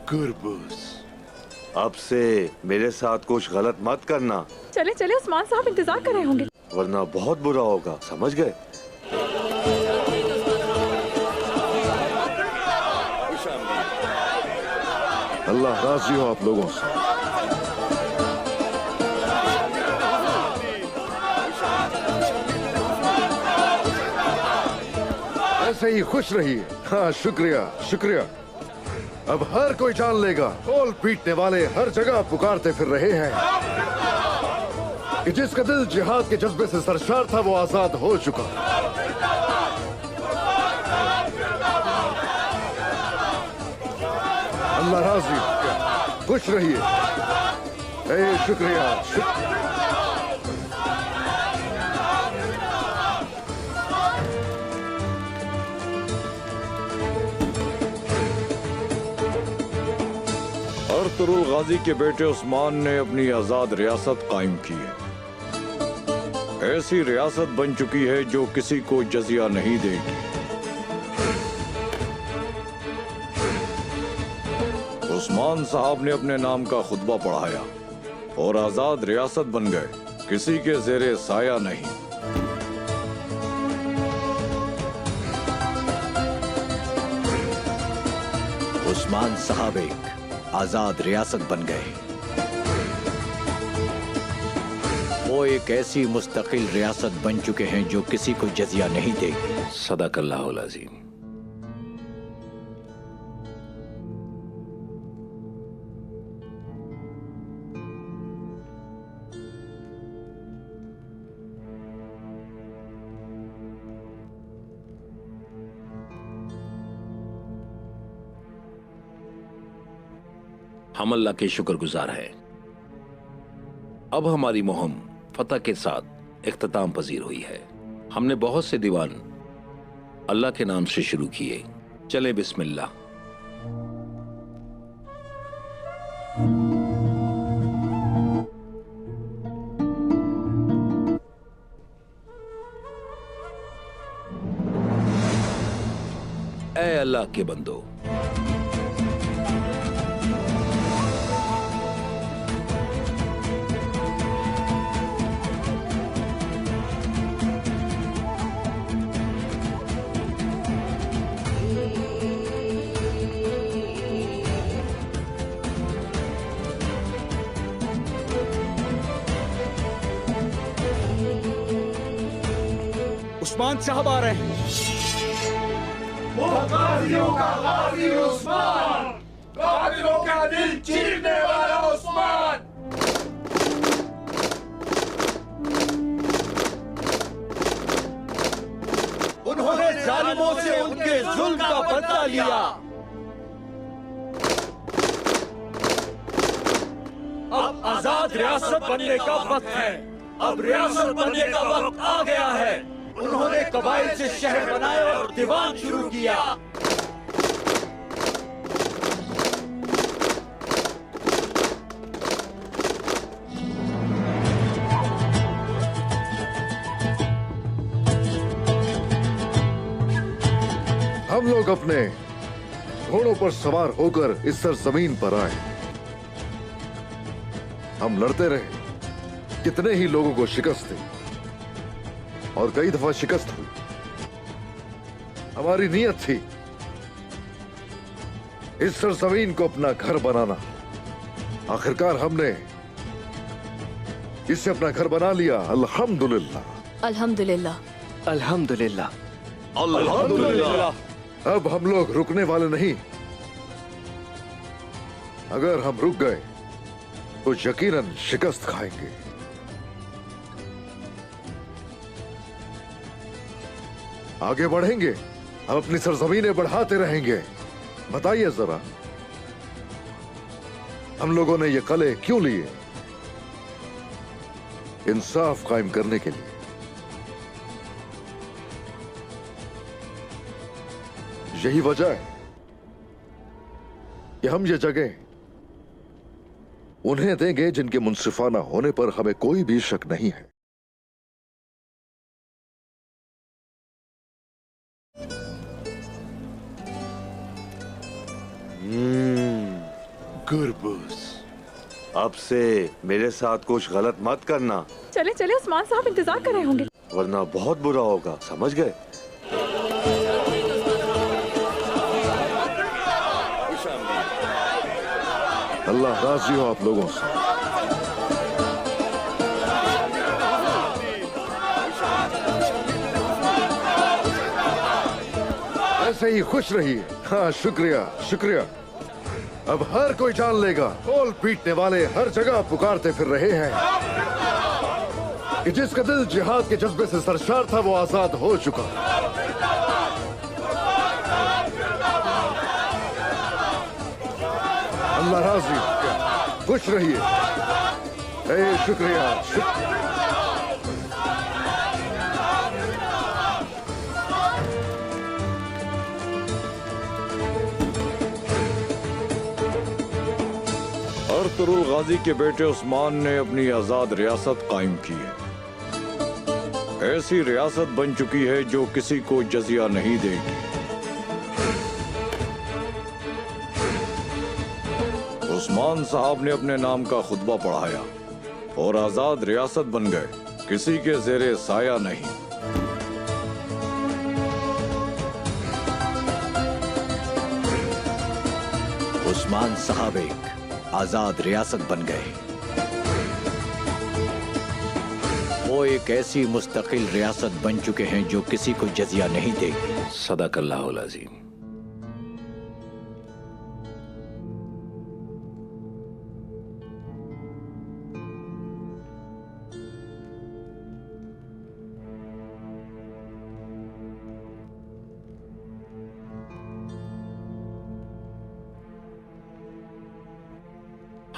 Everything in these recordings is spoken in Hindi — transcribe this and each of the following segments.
गुरबूस, अब से मेरे साथ कुछ गलत मत करना, चले चले, उस्मान साहब इंतजार कर रहे होंगे। वरना बहुत बुरा होगा, समझ गए? अल्लाह राजी हो आप लोगों से। ऐसे ही खुश रहिए। हाँ, शुक्रिया शुक्रिया। अब हर कोई जान लेगा, कोल पीटने वाले हर जगह पुकारते फिर रहे हैं कि जिसका दिल जिहाद के जज्बे से सरशार था वो आजाद हो चुका। अल्लाह राजी, खुश रहिए। शुक्रिया अर्तुरुल गाजी के बेटे उस्मान ने अपनी आजाद रियासत कायम की है। ऐसी रियासत बन चुकी है जो किसी को जजिया नहीं देगी। उस्मान साहब ने अपने नाम का खुतबा पढ़ाया और आजाद रियासत बन गए, किसी के जेरे साया नहीं। उस्मान साहब एक आजाद रियासत बन गए। वो एक ऐसी मुस्तकिल रियासत बन चुके हैं जो किसी को जजिया नहीं देगी। सदाकल्लाहुल अज़ीम। हम अल्लाह के शुक्रगुजार हैं। अब हमारी मुहिम फतह के साथ इख्तिताम पजीर हुई है। हमने बहुत से दीवान अल्लाह के नाम से शुरू किए। चले बिस्मिल्लाह। ऐ अल्लाह के बंदो, उस्मान साहब आ रहे हैं। वो गाजियों का गाजी उस्मान, कातिलों का दिल चीरने वाला उस्मान। उन्होंने जालिमों से उनके जुल्म का बदला लिया। अब आजाद रियासत बनने का वक्त है। अब रियासत बनने का वक्त आ गया है। उन्होंने कबाइल से शहर बनाए और दीवान शुरू किया। हम लोग अपने घोड़ों पर सवार होकर इस सरजमीन पर आए। हम लड़ते रहे, कितने ही लोगों को शिकस्त दी और कई दफा शिकस्त हुई। हमारी नीयत थी इस सरजमीन को अपना घर बनाना। आखिरकार हमने इससे अपना घर बना लिया। अल्हम्दुलिल्लाह अल्हम्दुलिल्लाह अल्हम्दुलिल्लाह। अल्हम्दुलिल्लाह। अब हम लोग रुकने वाले नहीं। अगर हम रुक गए तो यकीनन शिकस्त खाएंगे। आगे बढ़ेंगे, हम अपनी सरजमीनें बढ़ाते रहेंगे। बताइए जरा, हम लोगों ने ये कले क्यों लिए? इंसाफ कायम करने के लिए। यही वजह है कि हम ये जगह उन्हें देंगे जिनके मुंसिफाना होने पर हमें कोई भी शक नहीं है। गुरबूस। अब से मेरे साथ कुछ गलत मत करना, चले चले, उस्मान साहब इंतजार कर रहे होंगे। वरना बहुत बुरा होगा, समझ गए? अल्लाह राजी हो आप लोगों से। ऐसे ही खुश रहिए। हाँ, शुक्रिया शुक्रिया। अब हर कोई जान लेगा, कॉल पीटने वाले हर जगह पुकारते फिर रहे हैं कि जिसका दिल जिहाद के जज्बे से सरशार था वो आजाद हो चुका। अल्लाह राजी, खुश रहिए। शुक्रिया अर्तुरुल गाजी के बेटे उस्मान ने अपनी आजाद रियासत कायम की है। ऐसी रियासत बन चुकी है जो किसी को जजिया नहीं देगी। उस्मान साहब ने अपने नाम का खुतबा पढ़ाया और आजाद रियासत बन गए, किसी के जेरे साया नहीं। उस्मान साहब एक आजाद रियासत बन गए। वो एक ऐसी मुस्तकिल रियासत बन चुके हैं जो किसी को जजिया नहीं देगी। सदाकल्लाहुल अज़ीम।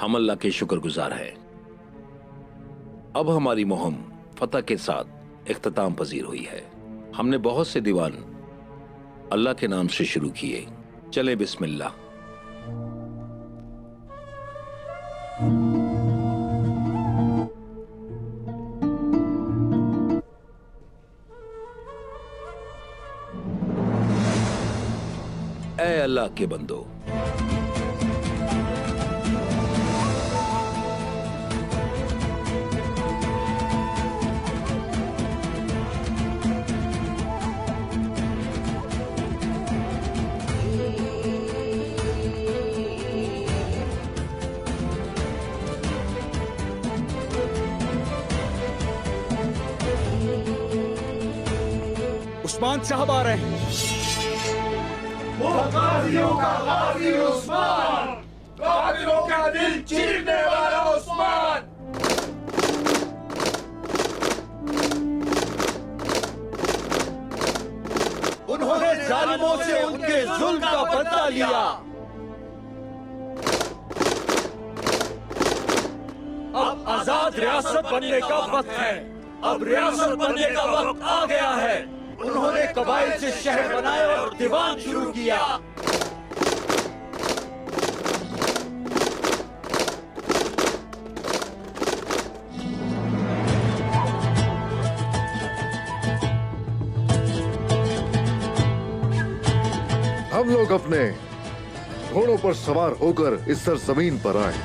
हम अल्लाह के शुक्रगुजार हैं। अब हमारी मुहिम फतह के साथ इख्तिताम पजीर हुई है। हमने बहुत से दीवान अल्लाह के नाम से शुरू किए। चले बिस्मिल्लाह। ऐ अल्लाह के बंदो, उस्मान साहब आ रहे हैं। वो गाजियों का गाजी उस्मान, कातिलों का दिल चीरने वाला उस्मान। उन्होंने जालिमों से उनके जुल्म का बदला लिया। अब आजाद रियासत बनने का वक्त है। अब रियासत बनने का वक्त आ गया है। उन्होंने कबाइल से शहर बनाए और दीवान शुरू किया। हम लोग अपने घोड़ों पर सवार होकर इस सरजमीन पर आए।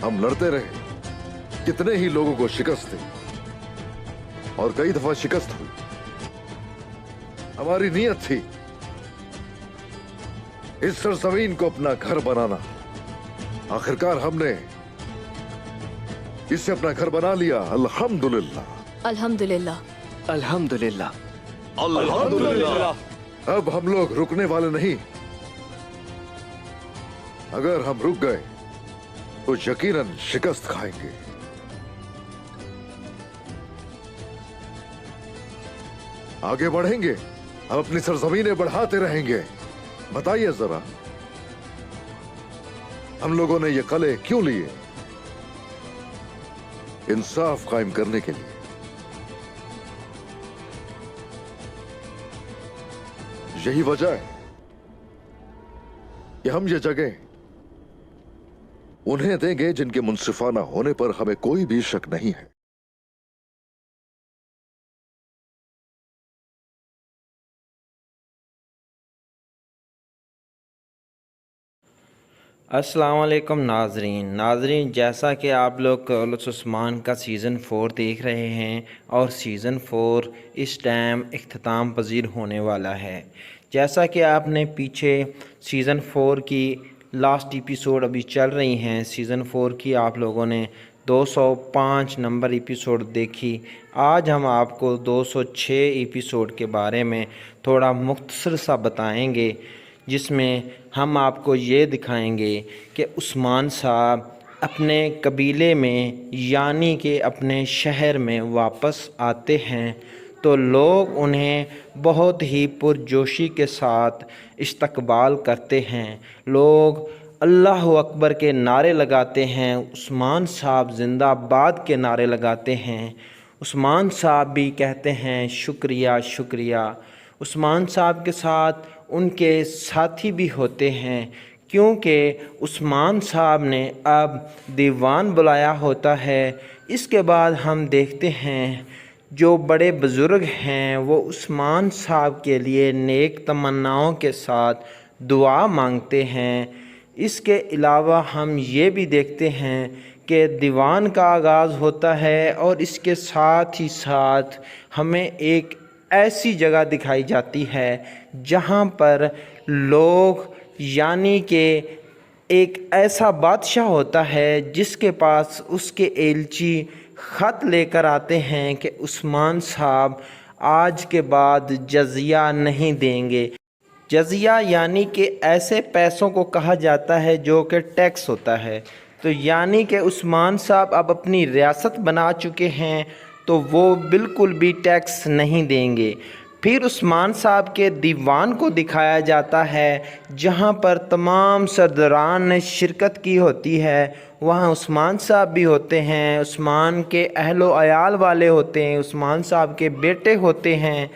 हम लड़ते रहे, कितने ही लोगों को शिकस्त दी और कई दफा शिकस्त हुई। हमारी नीयत थी इस सरजमीन को अपना घर बनाना। आखिरकार हमने इसे अपना घर बना लिया। अल्हम्दुलिल्लाह अल्हम्दुलिल्लाह। अल्हम्दुलिल्लाह। अल्हम्दुलिल्लाह। अब हम लोग रुकने वाले नहीं। अगर हम रुक गए तो यकीनन शिकस्त खाएंगे। आगे बढ़ेंगे, हम अपनी सरजमीनें बढ़ाते रहेंगे। बताइए जरा, हम लोगों ने ये कले क्यों लिए? इंसाफ कायम करने के लिए। यही वजह है कि हम ये जगह उन्हें देंगे जिनके मुंसिफाना होने पर हमें कोई भी शक नहीं है। अस्सलाम वालेकुम नाजरीन, जैसा कि आप लोग कौलुस उस्मान का सीज़न 4 देख रहे हैं और सीज़न 4 इस टाइम इख्तिताम पजीर होने वाला है। जैसा कि आपने पीछे सीज़न 4 की लास्ट एपिसोड अभी चल रही हैं, सीज़न 4 की आप लोगों ने 205 नंबर एपिसोड देखी। आज हम आपको 206 एपिसोड के बारे में थोड़ा मुख्तसर सा बताएंगे, जिसमें हम आपको ये दिखाएंगे कि उस्मान साहब अपने कबीले में यानी कि अपने शहर में वापस आते हैं तो लोग उन्हें बहुत ही पुरजोशी के साथ इस्तकबाल करते हैं। लोग अल्लाह अकबर के नारे लगाते हैं, उस्मान साहब जिंदाबाद के नारे लगाते हैं। उस्मान साहब भी कहते हैं शुक्रिया शुक्रिया। उस्मान साहब के साथ उनके साथी भी होते हैं, क्योंकि उस्मान साहब ने अब दीवान बुलाया होता है। इसके बाद हम देखते हैं जो बड़े बुज़ुर्ग हैं वो उस्मान साहब के लिए नेक तमन्नाओं के साथ दुआ मांगते हैं। इसके अलावा हम ये भी देखते हैं कि दीवान का आगाज़ होता है और इसके साथ ही साथ हमें एक ऐसी जगह दिखाई जाती है जहाँ पर लोग यानी कि एक ऐसा बादशाह होता है जिसके पास उसके एलची ख़त लेकर आते हैं कि उस्मान साहब आज के बाद जज़िया नहीं देंगे। जज़िया यानी कि ऐसे पैसों को कहा जाता है जो कि टैक्स होता है। तो यानी कि उस्मान साहब अब अपनी रियासत बना चुके हैं तो वो बिल्कुल भी टैक्स नहीं देंगे। फिर उस्मान साहब के दीवान को दिखाया जाता है जहाँ पर तमाम सरदारान ने शिरकत की होती है। वहाँ उस्मान साहब भी होते हैं, उस्मान के अहलो अयाल वाले होते हैं, उस्मान साहब के बेटे होते हैं।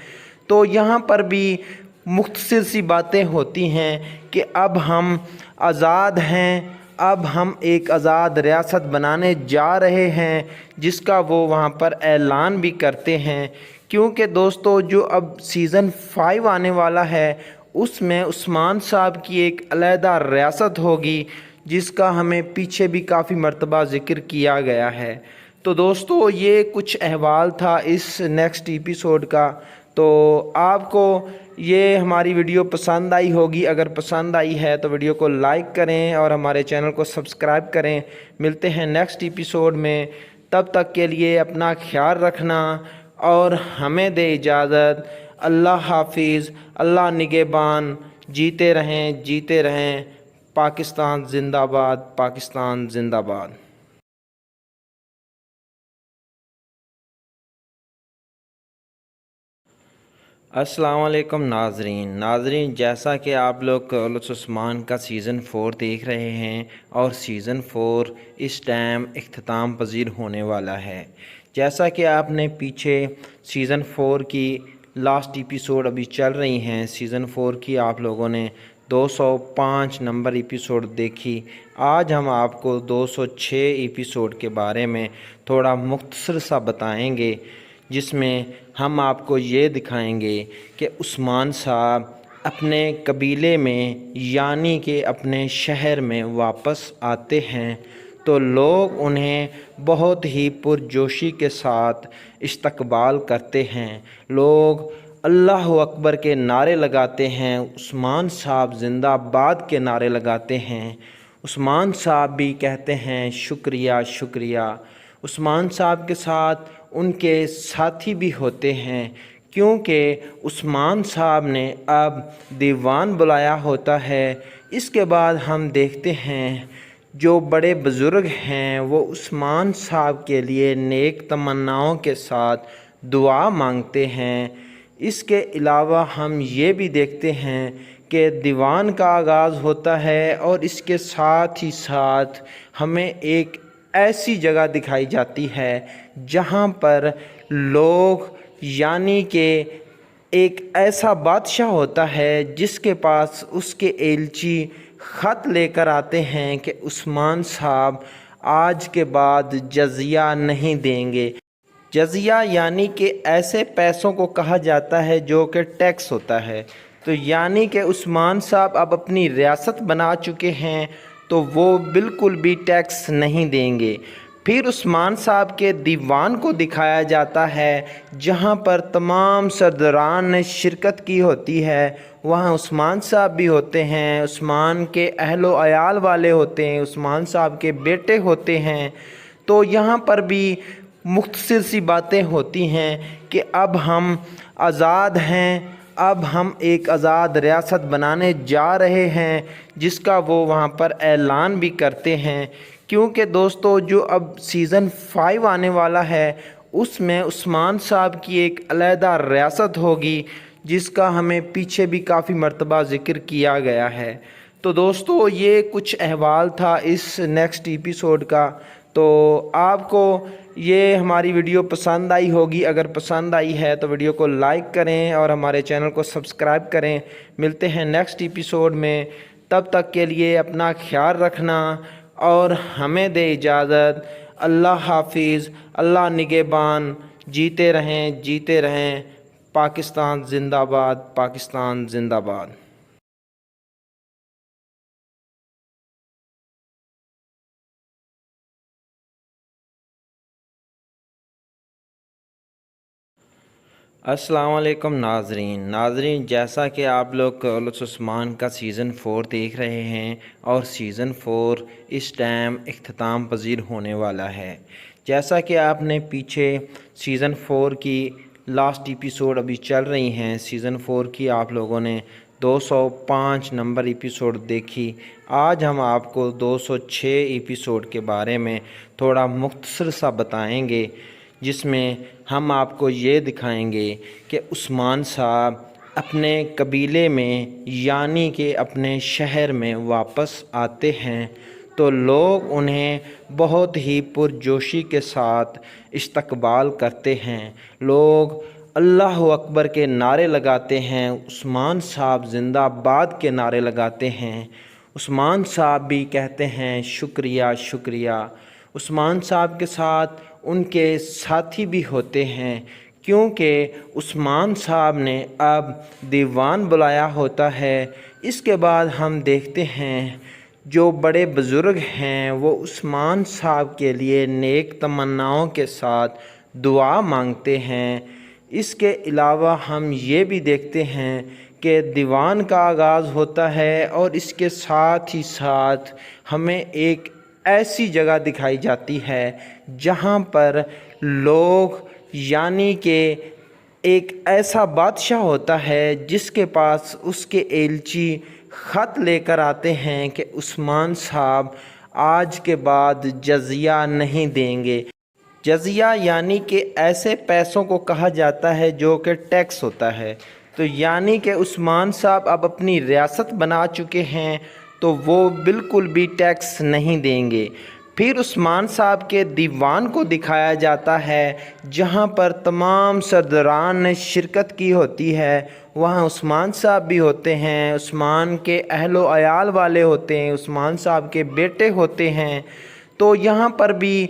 तो यहाँ पर भी मुख्तसर सी बातें होती हैं कि अब हम आज़ाद हैं, अब हम एक आज़ाद रियासत बनाने जा रहे हैं, जिसका वो वहाँ पर ऐलान भी करते हैं। क्योंकि दोस्तों जो अब सीज़न 5 आने वाला है उसमें उस्मान साहब की एक अलहदा रियासत होगी, जिसका हमें पीछे भी काफ़ी मरतबा ज़िक्र किया गया है। तो दोस्तों ये कुछ अहवाल था इस नेक्स्ट एपिसोड का। तो आपको ये हमारी वीडियो पसंद आई होगी। अगर पसंद आई है तो वीडियो को लाइक करें और हमारे चैनल को सब्सक्राइब करें। मिलते हैं नेक्स्ट एपिसोड में, तब तक के लिए अपना ख्याल रखना और हमें दे इजाज़त। अल्लाह हाफिज़, अल्लाह निगहबान। जीते रहें। पाकिस्तान जिंदाबाद, पाकिस्तान जिंदाबाद। अस्सलाम वालेकुम नाजरीन, जैसा कि आप लोग कौलुस उस्मान का सीज़न 4 देख रहे हैं और सीज़न 4 इस टाइम इख्तिताम पजीर होने वाला है। जैसा कि आपने पीछे सीज़न 4 की लास्ट एपिसोड अभी चल रही हैं, सीज़न 4 की आप लोगों ने 205 नंबर एपिसोड देखी। आज हम आपको 206 एपिसोड के बारे में थोड़ा मुख्तसर सा बताएंगे, जिसमें हम आपको ये दिखाएंगे कि उस्मान साहब अपने कबीले में यानी कि अपने शहर में वापस आते हैं तो लोग उन्हें बहुत ही पुरजोशी के साथ इस्तकबाल करते हैं। लोग अल्लाह अकबर के नारे लगाते हैं, उस्मान साहब जिंदाबाद के नारे लगाते हैं। उस्मान साहब भी कहते हैं शुक्रिया शुक्रिया। उस्मान साहब के साथ उनके साथी भी होते हैं, क्योंकि उस्मान साहब ने अब दीवान बुलाया होता है। इसके बाद हम देखते हैं जो बड़े बुज़ुर्ग हैं वो उस्मान साहब के लिए नेक तमन्नाओं के साथ दुआ मांगते हैं। इसके अलावा हम ये भी देखते हैं कि दीवान का आगाज़ होता है और इसके साथ ही साथ हमें एक ऐसी जगह दिखाई जाती है जहाँ पर लोग यानी कि एक ऐसा बादशाह होता है जिसके पास उसके एलची ख़त लेकर आते हैं कि उस्मान साहब आज के बाद जज़िया नहीं देंगे। जज़िया यानी कि ऐसे पैसों को कहा जाता है जो कि टैक्स होता है। तो यानी कि उस्मान साहब अब अपनी रियासत बना चुके हैं तो वो बिल्कुल भी टैक्स नहीं देंगे। फिर उस्मान साहब के दीवान को दिखाया जाता है जहां पर तमाम सरदारान ने शिरकत की होती है। वहां उस्मान साहब भी होते हैं, उस्मान के अहलो अयाल वाले होते हैं, उस्मान साहब के बेटे होते हैं। तो यहाँ पर भी मुख्तसर सी बातें होती हैं कि अब हम आज़ाद हैं, अब हम एक आज़ाद रियासत बनाने जा रहे हैं, जिसका वो वहाँ पर ऐलान भी करते हैं। क्योंकि दोस्तों जो अब सीज़न 5 आने वाला है उसमें उस्मान साहब की एक अलहदा रियासत होगी, जिसका हमें पीछे भी काफ़ी मरतबा ज़िक्र किया गया है। तो दोस्तों ये कुछ अहवाल था इस नेक्स्ट एपिसोड का। तो आपको ये हमारी वीडियो पसंद आई होगी। अगर पसंद आई है तो वीडियो को लाइक करें और हमारे चैनल को सब्सक्राइब करें। मिलते हैं नेक्स्ट एपिसोड में, तब तक के लिए अपना ख्याल रखना और हमें दे इजाज़त। अल्लाह हाफिज़, अल्लाह निगहबान। जीते रहें। पाकिस्तान जिंदाबाद, पाकिस्तान जिंदाबाद। अस्सलाम वालेकुम नाजरीन, जैसा कि आप लोग कौलुस उस्मान का सीज़न 4 देख रहे हैं और सीज़न 4 इस टाइम इख्तिताम पजीर होने वाला है। जैसा कि आपने पीछे सीज़न 4 की लास्ट एपिसोड अभी चल रही हैं, सीज़न 4 की आप लोगों ने 205 नंबर एपिसोड देखी। आज हम आपको 206 एपिसोड के बारे में थोड़ा मुख्तसर सा बताएंगे, जिसमें हम आपको ये दिखाएंगे कि उस्मान साहब अपने कबीले में यानी कि अपने शहर में वापस आते हैं तो लोग उन्हें बहुत ही पुरजोशी के साथ इस्तकबाल करते हैं। लोग अल्लाह अकबर के नारे लगाते हैं, उस्मान साहब जिंदाबाद के नारे लगाते हैं। उस्मान साहब भी कहते हैं शुक्रिया शुक्रिया। उस्मान साहब के साथ उनके साथी भी होते हैं, क्योंकि उस्मान साहब ने अब दीवान बुलाया होता है। इसके बाद हम देखते हैं जो बड़े बुज़ुर्ग हैं वो उस्मान साहब के लिए नेक तमन्नाओं के साथ दुआ मांगते हैं। इसके अलावा हम ये भी देखते हैं कि दीवान का आगाज़ होता है और इसके साथ ही साथ हमें एक ऐसी जगह दिखाई जाती है जहाँ पर लोग यानी कि एक ऐसा बादशाह होता है जिसके पास उसके एलची ख़त लेकर आते हैं कि उस्मान साहब आज के बाद जज़िया नहीं देंगे। जज़िया यानी कि ऐसे पैसों को कहा जाता है जो कि टैक्स होता है। तो यानी कि उस्मान साहब अब अपनी रियासत बना चुके हैं तो वो बिल्कुल भी टैक्स नहीं देंगे। फिर उस्मान साहब के दीवान को दिखाया जाता है जहां पर तमाम सरदारान ने शिरकत की होती है। वहां उस्मान साहब भी होते हैं, उस्मान के अहलो अयाल वाले होते हैं, उस्मान साहब के बेटे होते हैं। तो यहाँ पर भी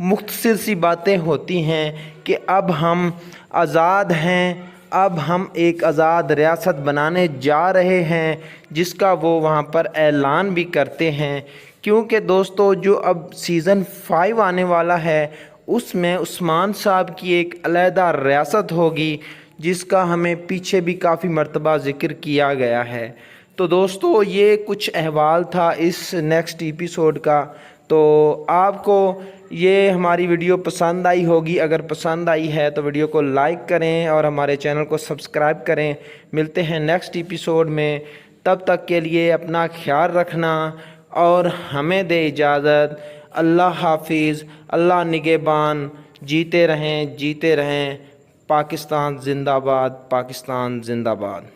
मुख्तसर सी बातें होती हैं कि अब हम आज़ाद हैं, अब हम एक आज़ाद रियासत बनाने जा रहे हैं, जिसका वो वहाँ पर ऐलान भी करते हैं। क्योंकि दोस्तों जो अब सीज़न 5 आने वाला है उसमें उस्मान साहब की एक अलहदा रियासत होगी, जिसका हमें पीछे भी काफ़ी मरतबा ज़िक्र किया गया है। तो दोस्तों ये कुछ अहवाल था इस नेक्स्ट एपिसोड का। तो आपको ये हमारी वीडियो पसंद आई होगी। अगर पसंद आई है तो वीडियो को लाइक करें और हमारे चैनल को सब्सक्राइब करें। मिलते हैं नेक्स्ट एपिसोड में, तब तक के लिए अपना ख्याल रखना और हमें दे इजाज़त। अल्लाह हाफिज़, अल्लाह निगहबान। जीते रहें। पाकिस्तान जिंदाबाद, पाकिस्तान जिंदाबाद।